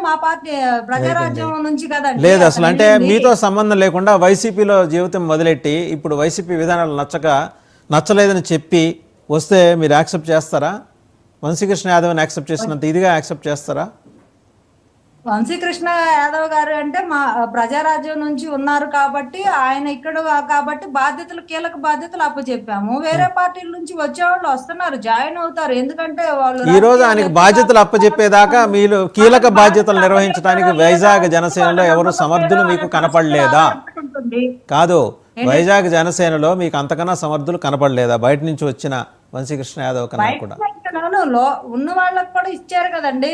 మా పార్టీ ప్రజారాజ్యం నుంచి కదండి. లేదు అసలు అంటే మీతో సంబంధం లేకుండా వైసీపీలో జీవితం మొదలెట్టి ఇప్పుడు వైసీపీ విధానాలు నచ్చలేదని చెప్పి వస్తే మీరు యాక్సెప్ట్ చేస్తారా? వంశీకృష్ణ యాదవ్ని యాక్సెప్ట్ చేసినంత ఇదిగా యాక్సెప్ట్ చేస్తారా? వంశీకృష్ణ యాదవ్ గారు అంటే మా ప్రజారాజ్యం నుంచి ఉన్నారు కాబట్టి ఆయన ఇక్కడ కాబట్టి కీలక బాధ్యతలు అప్పచెప్పాము. వేరే పార్టీల నుంచి వచ్చేవాళ్ళు వస్తున్నారు, జాయిన్ అవుతారు. ఎందుకంటే వాళ్ళు ఈ రోజు ఆయనకు బాధ్యతలు అప్పచెప్పేదాకా మీరు కీలక బాధ్యతలు నిర్వహించడానికి వైజాగ్ జనసేనలో ఎవరు సమర్థులు మీకు కనపడలేదా? కాదు, వైజాగ్ జనసేనలో మీకు అంతకన్నా సమర్థులు కనపడలేదా బయట నుంచి వచ్చిన వంశీకృష్ణ యాదవ్ కన్నా కూడా? ఉన్న వాళ్ళకి కూడా ఇచ్చారు కదండి,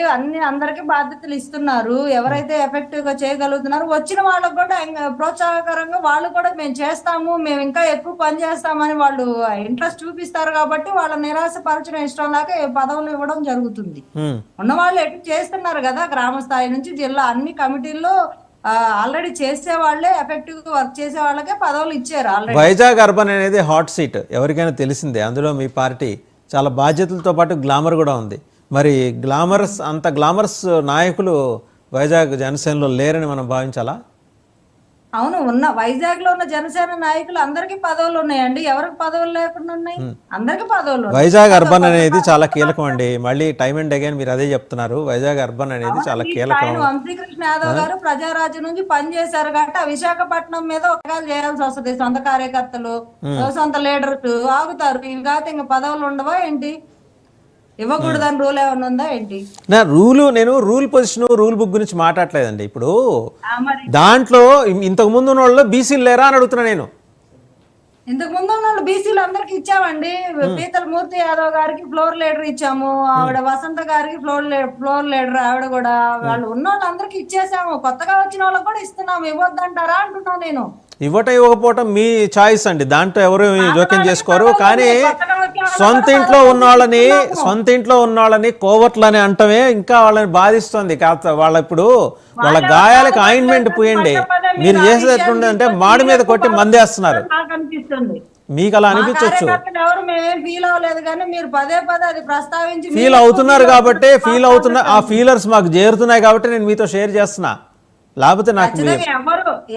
అందరికి బాధ్యతలు ఇస్తున్నారు. ఎవరైతే ఎఫెక్టివ్ గా చేయగలుగుతున్నారో వచ్చిన వాళ్ళకి కూడా ప్రోత్సాహకరంగా వాళ్ళు కూడా మేము చేస్తాము, మేము ఇంకా ఎక్కువ పని చేస్తామని వాళ్ళు ఇంట్రెస్ట్ చూపిస్తారు. కాబట్టి వాళ్ళ నిరాశపరచడం ఇష్టం లేక పదవులు ఇవ్వడం జరుగుతుంది. ఉన్న వాళ్ళు ఎక్కువ చేస్తున్నారు కదా, గ్రామ స్థాయి నుంచి జిల్లా అన్ని కమిటీల్లో ఆల్రెడీ చేసే వాళ్ళే ఎఫెక్టివ్ గా వర్క్ చేసే వాళ్ళకే పదవులు ఇచ్చారు ఆల్రెడీ. వైజాగ్ అర్బన్ అనేది హాట్ సీట్, ఎవరికైనా తెలిసిందే. అందులో మీ పార్టీ చాలా బాధ్యతలతో పాటు గ్లామర్ కూడా ఉంది. మరి అంత గ్లామరస్ నాయకులు వైజాగ్ జనసేనలో లేరని మనం భావించాలా? అవును, వైజాగ్ లో ఉన్న జనసేన నాయకులు అందరికీ పదవులు ఉన్నాయండి. ఎవరికి పదవులు లేకుండా ఉన్నాయి? అందరికి పదవులు. వైజాగ్ అర్బన్ అనేది చాలా కీలకం అండి. మళ్ళీ టైం అండ్ అగైన్ మీరు అదే చెప్తున్నారు. వైజాగ్ అర్బన్ అనేది చాలా కీలకం. వంశీకృష్ణ యాదవ్ గారు ప్రజారాజ్యం నుంచి పనిచేశారు కాబట్టి ఆ విశాఖపట్నం మీద ఒకగాలు చేయాల్సి వస్తుంది. సొంత కార్యకర్తలు, సొంత లీడర్స్ ఆగుతారు. ఇవి కాదు ఇంకా పదవులు ఉండవా ఏంటి? ఇవ్వకూడదని రూల్ ఏమన్నా ఉందా ఏంటి? నేను రూల్ పొజిషన్ రూల్ బుక్ గురించి మాట్లాడలేదండి. ఇప్పుడు దాంట్లో ఇంతకు ముందు ఉన్న వాళ్ళు బీసీలు లేరా అని అడుగుతున్నా నేను. ఇంతకు ముందు ఉన్న వాళ్ళు బీసీలు అందరికి ఇచ్చామండి. పీతల మూర్తి యాదవ్ గారికి ఫ్లోర్ లీడర్ ఇచ్చాము, ఆవిడ వసంత గారికి ఫ్లోర్ లీడర్ ఆవిడ కూడా. వాళ్ళు ఉన్న వాళ్ళు అందరికి ఇచ్చేసాము, కొత్తగా వచ్చిన వాళ్ళకి కూడా ఇస్తున్నాము. ఇవ్వద్దంటారా అంటున్నా నేను. ఇవ్వకపోవటం మీ చాయిస్ అండి, దాంట్లో ఎవరు జోక్యం చేసుకోరు. కానీ సొంత ఇంట్లో ఉన్న వాళ్ళని కోవట్లని అంటమే ఇంకా వాళ్ళని బాధిస్తుంది. వాళ్ళ ఇప్పుడు వాళ్ళ గాయాలకు ఆయింట్మెంట్ పూయండి. మీరు చేసేది ఎట్లుండే మాడి మీద కొట్టి మందేస్తున్నారు. మీకు అలా అనిపించవచ్చు, ఫీల్ అవుతున్నారు కాబట్టి ఆ ఫీలర్స్ మాకు చేరుతున్నాయి కాబట్టి నేను మీతో షేర్ చేస్తున్నా. లేకపోతే నాకు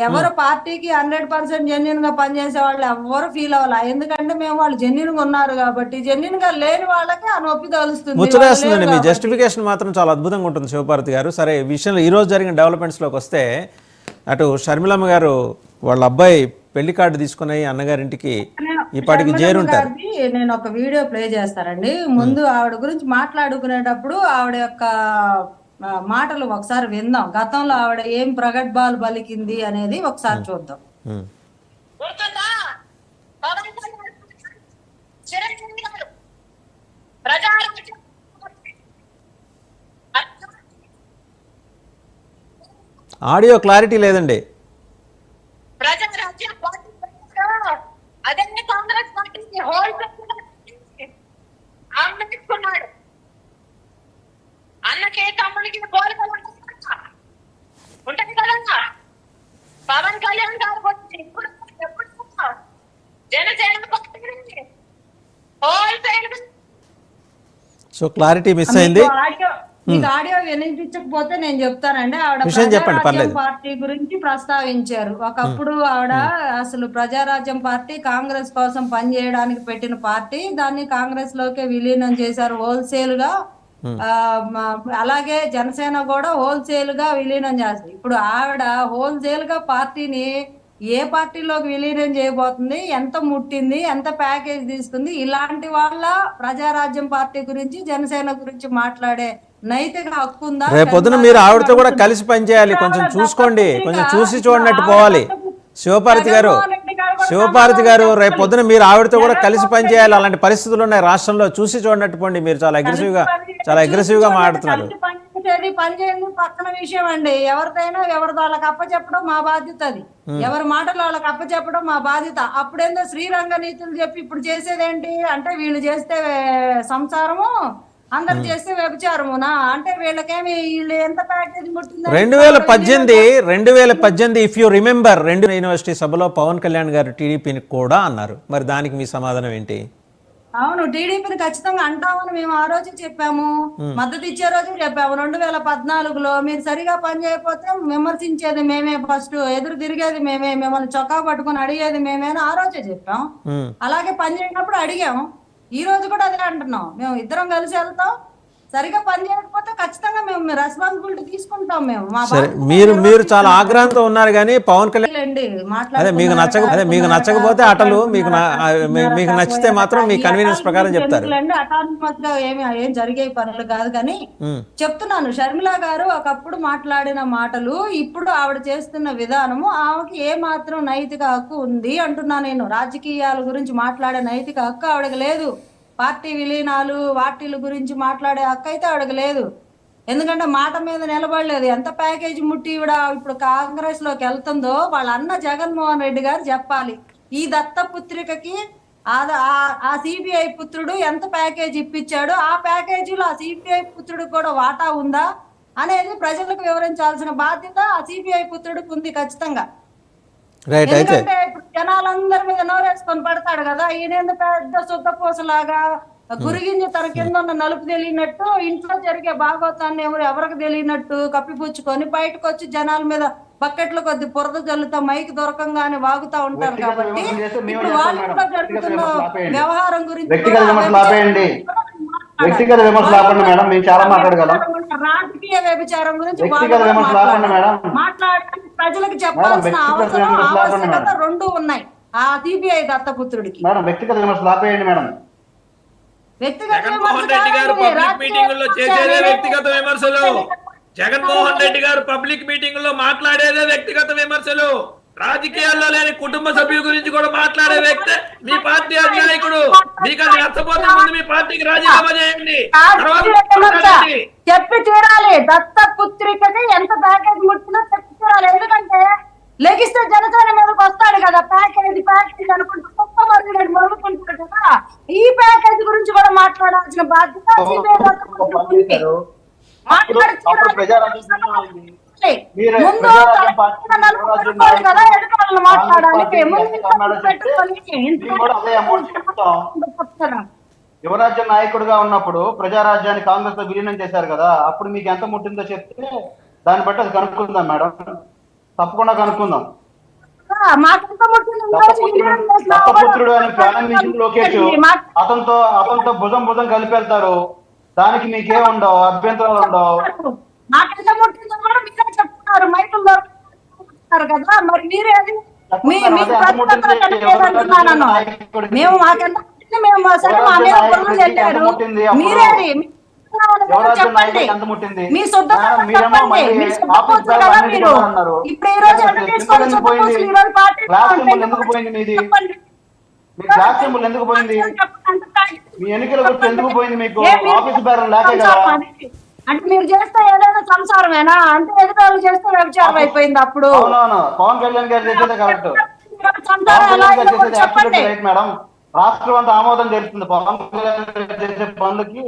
ఎవరు పార్టీకి 100% జెన్యున్ గా పనిచేసే వాళ్ళు ఎవరు ఫీల్ అవ్వాలి. ఎందుకంటే మేము వాళ్ళు జెన్యున్ గా ఉన్నారు కాబట్టి. జెన్యున్ గా లేని వాళ్ళకి ఆ నొప్పి తగులుస్తుంది, ముచ్చటేస్తుందండి. మీ జస్టిఫికేషన్ మాత్రం చాలా అద్భుతంగా ఉంటుంది శివపార్వతి గారు. సరే, ఈ విషయంలో ఈ రోజు జరిగిన డెవలప్మెంట్స్ లోకి వస్తే, అటు షర్మిలమ్మ గారు వాళ్ళ అబ్బాయి పెళ్లి కార్డు తీసుకుని అన్నగారింటికి ఇప్పటికి చేరుంటారు. నేను ఒక వీడియో ప్లే చేస్తానండి. ముందు ఆవిడ గురించి మాట్లాడుకునేటప్పుడు ఆవిడ యొక్క మాటలు ఒకసారి విందాం. గతంలో ఆవిడ ఏం ప్రగల్భాలు పలికింది అనేది ఒకసారి చూద్దాం. ఆడియో క్లారిటీ లేదండి. అన్నకే తమ్ముడికి పోలికలు ఉంటాయి కదా. పవన్ కళ్యాణ్ గారు జనసేన సో క్లారిటీ మిస్ అయింది. మీకు ఆడియో వినిపించకపోతే నేను చెప్తానండి. ఆవిడ పార్టీ గురించి ప్రస్తావించారు. ఒకప్పుడు ఆవిడ అసలు ప్రజారాజ్యం పార్టీ కాంగ్రెస్ కోసం పనిచేయడానికి పెట్టిన పార్టీ, దాన్ని కాంగ్రెస్ లోకే విలీనం చేశారు హోల్సేల్ గా. అలాగే జనసేన కూడా హోల్సేల్ గా విలీనం చేస్తుంది. ఇప్పుడు ఆవిడ హోల్సేల్ గా పార్టీని ఏ పార్టీలోకి విలీనం చేయబోతుంది, ఎంత ముట్టింది, ఎంత ప్యాకేజ్ తీసుకుంది, ఇలాంటి వాళ్ళ ప్రజారాజ్యం పార్టీ గురించి జనసేన గురించి మాట్లాడే నైతిక హక్కు ఉందా? రేపొద్దున మీరు ఆవిడతో కూడా కలిసి పనిచేయాలి. కొంచెం చూసుకోండి, కొంచెం చూసి చూడనట్టు పోవాలి. శివపార్వతి గారు రేపు పొద్దున మీరు ఆవిడతో కూడా కలిసి పనిచేయాలి. అలాంటి పరిస్థితులు ఉన్నాయి రాష్ట్రంలో, చూసి చూడనట్టు పోండి. మీరు చాలా అగ్రెసివ్ గా మాట్లాడుతున్నారు. పని చేయండి పక్కన విషయం అండి. ఎవరికైనా ఎవరితో వాళ్ళకి అప్పచెప్పడం మా బాధ్యత. అది ఎవరి మాటలు వాళ్ళకి అప్పచెప్పడం మా బాధ్యత. అప్పుడేందో శ్రీరంగ నీతులు చెప్పి ఇప్పుడు చేసేదేంటి అంటే, వీళ్ళు చేస్తే సంసారము, అందరు చేస్తే వ్యభిచారమునా అంటే వీళ్ళకేమి వీళ్ళు ఎంత ప్యాకేజ్ ముట్టింది? 2018 ఇఫ్ యూ రిమెంబర్, 2 యూనివర్సిటీ సభలో పవన్ కళ్యాణ్ గారు టీడీపీని కూడా అన్నారు. మరి దానికి మీ సమాధానం ఏంటి? అవును, టీడీపీని ఖచ్చితంగా అంటామని మేము ఆ రోజే చెప్పాము, మద్దతు ఇచ్చే రోజే చెప్పాము. 2014లో మీరు సరిగా పని చేయకపోతే విమర్శించేది మేమే, ఫస్ట్ ఎదురు తిరిగేది మేమే, మిమ్మల్ని చొక్కా పట్టుకుని అడిగేది మేమే అని ఆ రోజే చెప్పాం. అలాగే పని చేయనప్పుడు అడిగాము. ఈ రోజు కూడా అదే అంటున్నాం, మేము ఇద్దరం కలిసి వెళ్తాం, సరిగా పని చేయకపోతే ఖచ్చితంగా మేము రెస్పాన్సిబిలిటీ తీసుకుంటాం. మేము మా సరే, మీరు చాలా ఆగ్రహంతో ఉన్నారు కానీ పవన్ కళ్యాణ్ అదే మీకు నచ్చకపోతే అటలు, మీకు నచ్చితే మాత్రం మీ కన్వీనియన్స్ ప్రకారం చెప్తారు. అటానమస్ గా ఏం జరిగే పనులు కాదు కానీ చెప్తున్నాను, షర్మిల గారు ఒకప్పుడు మాట్లాడిన మాటలు, ఇప్పుడు ఆవిడ చేస్తున్న విధానము, ఆమెకి ఏ మాత్రం నైతిక హక్కు ఉంది అంటున్నా నేను. రాజకీయాల గురించి మాట్లాడే నైతిక హక్కు ఆవిడకి లేదు. పార్టీ విలీనాలు వాటిల గురించి మాట్లాడే హక్కు అయితే ఆవిడకి లేదు. ఎందుకంటే మాట మీద నిలబడలేదు. ఎంత ప్యాకేజీ ముట్టి ఇప్పుడు కాంగ్రెస్ లోకి వెళ్తుందో వాళ్ళ అన్న జగన్మోహన్ రెడ్డి గారు చెప్పాలి, ఈ దత్తపుత్రికకి ఆ సిబిఐ పుత్రుడు ఎంత ప్యాకేజీ ఇప్పించాడు, ఆ ప్యాకేజీలో ఆ సిబిఐ పుత్రుడికి కూడా వాటా ఉందా అనేది ప్రజలకు వివరించాల్సిన బాధ్యత ఆ సిబిఐ పుత్రుడికి ఉంది ఖచ్చితంగా. ఎందుకంటే ఇప్పుడు జనాలందరి మీద నోరేసుకొని పడతాడు కదా, ఈయన పెద్ద శుద్ధపూసలాగా గురిగింజ తన కింద ఉన్న నలుపు తెలియనట్టు, ఇంట్లో జరిగే భాగవతాన్ని ఎవరికి తెలియనట్టు కప్పిపుచ్చుకొని బయటకు వచ్చి జనాల మీద బకెట్ల కొద్ది బురద జల్లుతా మైకి దొరకంగానే వాగుతా ఉంటారు. కాబట్టి ఇప్పుడు వాళ్ళలో జరుగుతున్న వ్యవహారం గురించి వ్యక్తిగత విమర్శలు ఆపండి మేడం, మేము చాలా మాట్లాడగలం. రాజకీయ వ్యభిచారం గురించి వ్యక్తిగత విమర్శలు ఆపండి మేడం. మాట్లాడడానికి ప్రజలకు చెప్పాల్సిన అవసరం ఆవశ్యకత రెండు ఉన్నాయి ఆ సిబిఐ దత్తపుత్రుడికి. మేడం వ్యక్తిగత విమర్శలు ఆపేయండి మేడం. జగన్మోహన్ రెడ్డి గారు పబ్లిక్ మీటింగుల్లో చేసేదే వ్యక్తిగత విమర్శలు. జగన్మోహన్ రెడ్డి గారు పబ్లిక్ మీటింగుల్లో మాట్లాడేదే వ్యక్తిగత విమర్శలు. రాజకీయాల్లో లేని కుటుంబ సభ్యుల గురించి కూడా మాట్లాడే వ్యక్తి మీ పార్టీ అధినాయకుడు. మీకు అది నచ్చపోతే ముందు మీ పార్టీకి రాజీనామా చేయండి. చెప్పి తీరాలి, దత్తపుత్రికకి ఎంత ప్యాకేజ్ ముట్టినా చెప్పి తీరాలి. ఎందుకంటే లెగిస్తే జనసేన మీదకి వస్తాడు కదా, ప్యాకేజ్ అనుకుంటూ గొప్ప మరుగుడు మరుగుతుంటాడు కదా. ఈ ప్యాకేజ్ గురించి కూడా మాట్లాడాల్సిన బాధ్యత యువరాజ్య నాయకుడిగా ఉన్నప్పుడు ప్రజారాజ్యాన్ని కాంగ్రెస్ లో విలీనం చేశారు కదా, అప్పుడు మీకు ఎంత ముట్టిందో చెప్తే దాన్ని బట్టి అది కనుక్కుందాం మేడం, తప్పకుండా కనుక్కుందాం. దత్తపుత్రుడు అని ప్రారంభించిన లోకేష్ అతనితో భుజం కలిపి వెళ్తారు, దానికి మీకే ఉండవు, అభ్యంతరాలు ఉండవు. కదా మరి మీరేది మీరేది మీ ఎందుకు పోయింది, మీ ఎన్నికల గుర్తు ఎందుకు పోయింది, మీకు ఆఫీస్ బేరం లేక కదా. అంటే మీరు చేస్తే ఏదైనా సంసారమేనా, అంటే ఎదుటి చేస్తే వ్యభిచారం అయిపోయింది. అప్పుడు అవునవును, పవన్ కళ్యాణ్ గారు చేసేదే కరెక్ట్. రైట్ మేడం, రాష్ట్రం అంతా ఆమోదం జరుగుతుంది పవన్ కళ్యాణ్ చేసే పనులకి.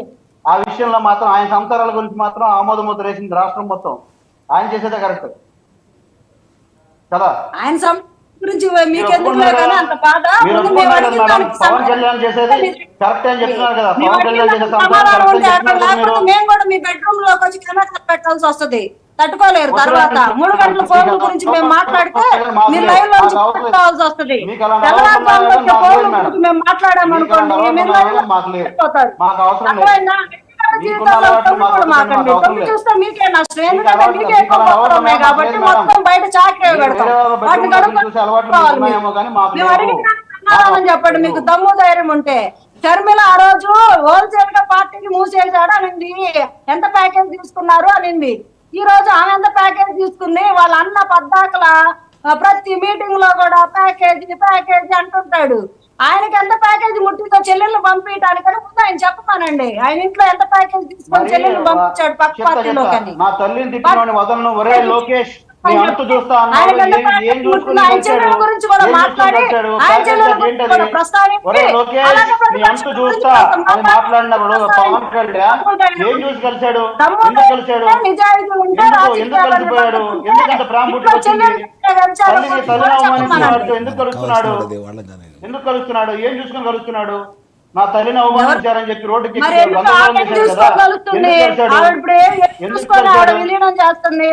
ఆ విషయంలో మాత్రం ఆయన సంసారాల గురించి మాత్రం ఆమోద ముద్ర వేసింది రాష్ట్రం మొత్తం. ఆయన చేసేదే కరెక్ట్ కదా. ఆయన గురించి పవన్ కళ్యాణ్ చేసేది కరెక్ట్ అని చెప్తున్నారు కదా. పవన్ కళ్యాణ్ చేసే మేము కూడా మీ బెడ్రూమ్ లోకి వచ్చి కెమెరా పెట్టాల్సి వస్తుంది, తట్టుకోలేరు. తర్వాత 3 గంటల ఫోన్ గురించి మేము మాట్లాడితే మీరు లైవ్ లో పెట్టుకోవాల్సి వస్తుంది. మేము మాట్లాడామనుకోండి మీరు మాకండి, చూస్తే మీకే నష్టం. ఎందుకంటే మీకే ఎక్కువ కాబట్టి మొత్తం బయట చాకరీ పెడతాం. వాటిని కడుక్కోవాలి. మేము అడిగిన చెప్పండి, మీకు దమ్ము ధైర్యం ఉంటే. షర్మిల ఆ రోజు హోల్సేల్ గా పార్టీని మూసేశాడు అనింది, ఎంత ప్యాకేజ్ తీసుకున్నారు అనింది. ఈ రోజు ఆమె ఎంత ప్యాకేజ్ తీసుకుంది, వాళ్ళ అన్న పద్దాకల ప్రతి మీటింగ్ లో కూడా ప్యాకేజీ అంటుంటాడు. ఆయనకి ఎంత ప్యాకేజీ ముట్టితో చెల్లెళ్ళు పంపించడానికని ముందు ఆయన చెప్పమానండి. ఆయన ఇంట్లో ఎంత ప్యాకేజ్ తీసుకొని చెల్లెళ్ళు పంపించాడు పక్క పార్టీలో. గురించి కూడా మాట్లాడి ఆయన చెల్లెల గురించి కూడా ప్రస్తావించి నిజాయితీ ఉంటే ఎందుకు కలుస్తున్నాడు, ఏం చూసుకొని కలుస్తున్నాడు? నా తల్లిని అవమానించారని చెప్పి రోడ్డుకి మరి ఎందుకు ఆవిడ చూసుకోగలుగుతుంది? ఆవిడ ఇప్పుడు ఏం చూసుకొని ఆవిడ విలీనం చేస్తుంది?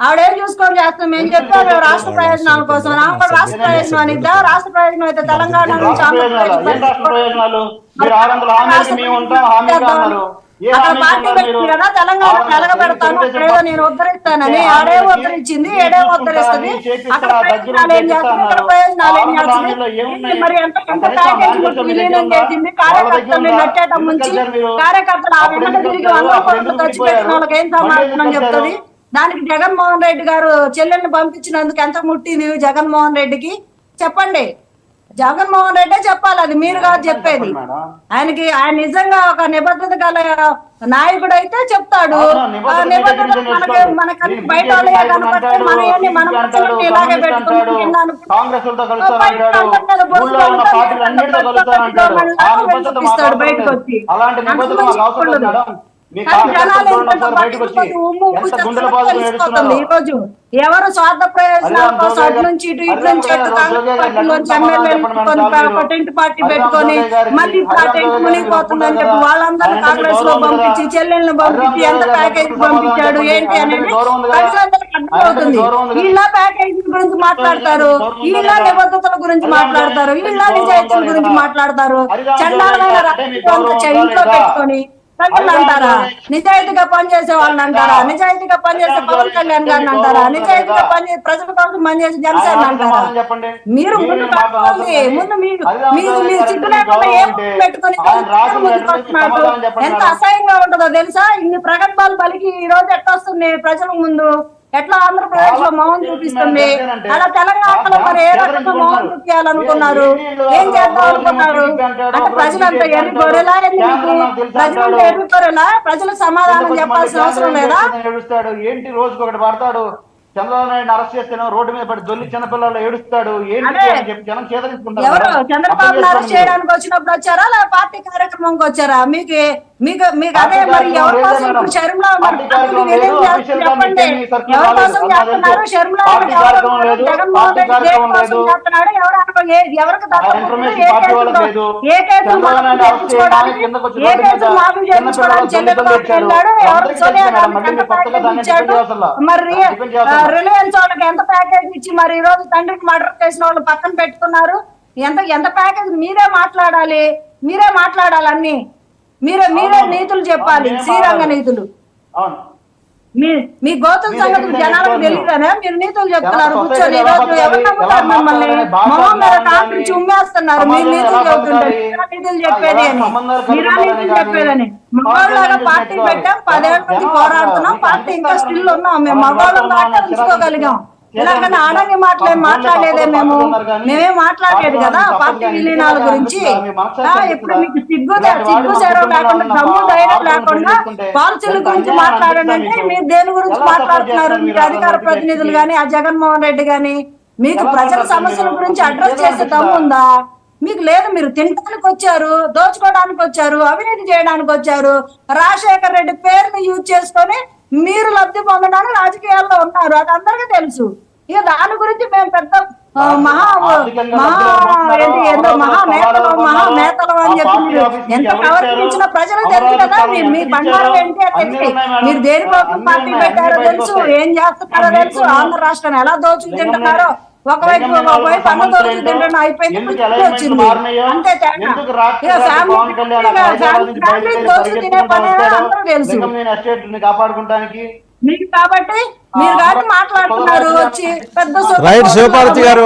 ఆవిడేం చూసుకొని చేస్తాం? మేము చెప్పాము రాష్ట్ర ప్రయోజనాల కోసం. ఆమె కూడా రాష్ట్ర ప్రయోజనానికి రాష్ట్ర ప్రయోజనం అయితే తెలంగాణ నుంచి ప్రయోజనాలు మీరు 600 హామీలకి మేము ఉంటాం హామీగా అన్నారు. అక్కడ పార్టీ పెట్టింది కదా తెలంగాణ తెలగబెడతాను అక్కడేదో నేను ఉద్ధరిస్తానని. ఆడే ఉద్ధరించింది, ఏడే ఉద్ధరిస్తుంది. అక్కడ ప్రయోజనాలు ఏం చేస్తుంది, ఇక్కడ ప్రయోజనాలు ఏం చేస్తుంది? మరి ఎంత ప్యాకేజ్ విలీనం చేసింది? కార్యకర్తలు నట్టేయటం నుంచి కార్యకర్తలు ఆ వెంట తిరిగి 100 కోట్లు ఖర్చు పెట్టిన వాళ్ళకి ఏం సమాధానం చెప్తుంది? దానికి జగన్మోహన్ రెడ్డి గారు చెల్లెల్ని పంపించినందుకు ఎంత ముట్టింది జగన్మోహన్ రెడ్డికి చెప్పండి. జగన్మోహన్ రెడ్డే చెప్పాలి, అది మీరు కాదు చెప్పేది. ఆయనకి ఆయన నిజంగా ఒక నిబద్ధత గల నాయకుడు అయితే చెప్తాడు. నిబద్ధత మనకన్నీ బయట కనపడితే మన మనసులను ఇలాగే పెట్టుకుంటున్నాను బయటకు వచ్చి. ఈ రోజు ఎవరు స్వార్థ ప్రయోజనాల కోసం అటు నుంచి ఇటు నుంచి టెంట్ పార్టీ పెట్టుకొని మళ్ళీ టెంట్ మునిగిపోతుందని చెప్పి వాళ్ళందరూ కాంగ్రెస్ లో పంపించి చెల్లెళ్ళని పంపించి ఎంత ప్యాకేజ్ పంపించాడు ఏంటి అనేది ప్రజలందరికీ అర్థమవుతుంది. వీళ్ళ ప్యాకేజీ గురించి మాట్లాడతారు, వీళ్ళ నిబద్ధతల గురించి మాట్లాడతారు, వీళ్ళ నిజాయితీల గురించి మాట్లాడతారు. చండాలమైన రక్తం ఇంట్లో పెట్టుకొని ప్రజలు అంటారా? నిజాయితీగా పనిచేసే వాళ్ళని అంటారా? నిజాయితీగా పనిచేసే పవన్ కళ్యాణ్ గారిని అంటారా? నిజాయితీగా పనిచేసే ప్రజల కోసం పనిచేసే జనసేన అంటారా? మీరు ముందు పెట్టుకోండి. ముందు మీరు సిగ్గు లేకుండా ఏం పెట్టుకుని ఎంత అసహ్యంగా ఉంటుందో తెలుసా? ఇన్ని ప్రగల్భాలు పలికి ఈ రోజు ఎట్టొస్తుంది ప్రజల ముందు, ఎట్లా ఆంధ్రప్రదేశ్ లో మౌనం చూపిస్తుంది, అలా తెలంగాణలో మరి ఏ రకంగా మౌనం చూపించాలనుకున్నారు, ఏం చేద్దాం అనుకున్నారు? అంటే ప్రజలంతా ఎర్రి గొర్రెలా? ప్రజలంతా ఎర్రి గొర్రెలా? ప్రజలకు సమాధానం చెప్పాల్సిన అవసరం లేదా? ఏంటి రోజుకి ఒకటి పడతాడు, చంద్రబాబు నాయుడు అరెస్ట్ చేస్తే రోడ్డు మీద పడి దొల్లి చిన్నపిల్లలు ఏడుస్తాడు. ఎవరు చంద్రబాబు అరెస్ట్ చేయడానికి వచ్చినప్పుడు వచ్చారా లేదా పార్టీ కార్యక్రమంకి వచ్చారా? మీకు అదే మరి ఎవరి కోసం ఇప్పుడు షర్మిలా చెప్పండి, ఎవరి కోసం చేస్తున్నారు? షర్మిలా జగన్మోహన్ రెడ్డి దేని కోసం చేస్తున్నాడు? ఎవరికి ఏ కేసులు మాఫీ చేయించుకోవడానికి చెల్లెలకు వెళ్ళాడు? ఎవరికి సోనియా గాంధీకి ఎంత ప్యాకేజ్ ఇచ్చాడు? మరి రిలయన్స్ వాళ్ళకి ఎంత ప్యాకేజ్ ఇచ్చి మరి ఈ రోజు తండ్రికి మర్డర్ చేసిన వాళ్ళు పక్కన పెట్టుకున్నారు? ఎంత ప్యాకేజ్? మీరే మాట్లాడాలి అన్ని. మీరే నీతులు చెప్పాలి, శ్రీరంగ నీతులు. మీ గోతుల సంగతులు జనాలకు తెలియదనే మీరు నీతులు చెప్తున్నారు కూర్చొని. ఈ రోజు ఎవరు నమ్ముతారు మిమ్మల్ని? మొహం మీద కాల్పించి ఉమ్మేస్తున్నారు మీరు నీతులు చెబుతుంటారు. నీతులు చెప్పేది అని, నీతులు చెప్పేదని. మగవాళ్ళగా పార్టీ పెట్టాం, 10 ఏళ్ళ నుంచి పోరాడుతున్నాం, పార్టీ ఇంకా స్టిల్ ఉన్నాం. మేము మగవాళ్ళం దాకా ఉంచుకోగలిగాం. ఇలాగని ఆడంగి మాట్లాడలేదే మేమే మాట్లాడలేదు కదా పార్టీ విలీనాల గురించి. ఇప్పుడు మీకు సిగ్గు సేరవ లేకుండా, దమ్ము ధైర్యం లేకుండా పాలసీల గురించి మాట్లాడాలంటే మీరు దేని గురించి మాట్లాడుతున్నారు? మీరు అధికార ప్రతినిధులు గాని, ఆ జగన్మోహన్ రెడ్డి గాని మీకు ప్రజల సమస్యల గురించి అడ్రస్ చేసే దమ్ము ఉందా? మీకు లేదు. మీరు తినడానికి వచ్చారు, దోచుకోవడానికి వచ్చారు, అవినీతి చేయడానికి వచ్చారు. రాజశేఖర్ రెడ్డి పేరుని యూజ్ చేసుకొని మీరు లబ్ధి పొందడానికి రాజకీయాల్లో ఉన్నారు, అది అందరికీ తెలుసు. ఇక దాని గురించి మేము పెద్ద మహానేతలు అని చెప్పి ఎంత ప్రవర్తించిన ప్రజలకు తెలుసు కదా. మీ బండారం ఏంటి అని తెలిసి మీరు దేనికోసం పార్టీ పెట్టారో తెలుసు, ఏం చేస్తున్నారో తెలుసు, ఆంధ్ర రాష్ట్రాన్ని ఎలా దోచుకు తింటున్నారో. ఒకవైపు అన్న దోచుకు తింటున్నా అయిపోయింది, వచ్చింది అంతే తేడా. ఇక ఫ్యామిలీ దోచుకు తినే పని అందరూ తెలుసు మీకు. కాబట్టి మీరు కానీ మాట్లాడుతున్నారు వచ్చి పెద్ద రైట్ శివపార్వతి గారు.